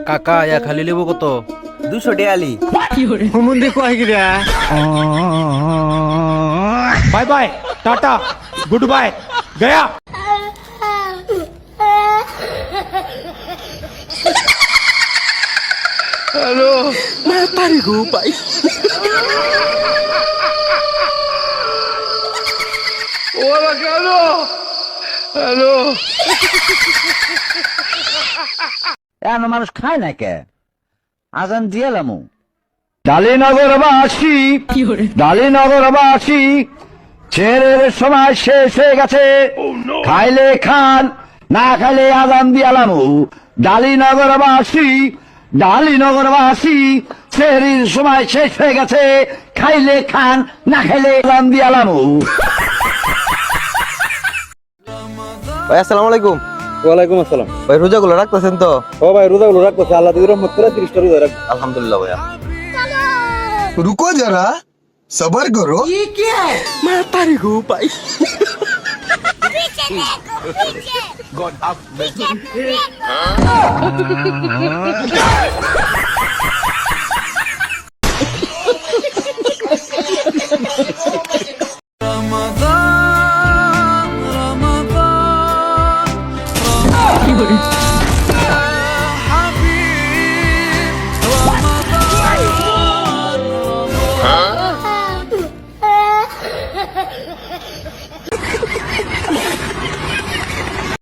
কাকা ইয়া খালি লেবু কত? 200 টাকালি। হুমুন্দি কয় গিরা bye bye tata goodbye গয়া হ্যালো মাতারি গো ভাই। ওরা কেন? হ্যালো এখন মানুষ খায় না কে? আজান দিয়ালামু। ডালিনগরবাসী ছেড়ের সময় শেষ হয়ে গেছে, খাইলে খান না খাইলে আজান দিয়ালামু। ডালিনগরবাসী ছেড়ের সময় শেষ হয়ে গেছে, খাইলে খান না খাইলে আজান দিয়ালামু। ভাই আসসালামু আলাইকুম। ওয়ালাইকুম আসসালাম। ভাই রোজাগুলো রাখতেছেন তো? ও ভাই রোজাগুলো রাখতেছে, আল্লাহ দিদি রহমত করে 30টা রোজা রাখ। আলহামদুলিল্লাহ ভাইয়া। रुको जरा सबर करो। মাতারি গো ভাই। पीछे देखो पीछे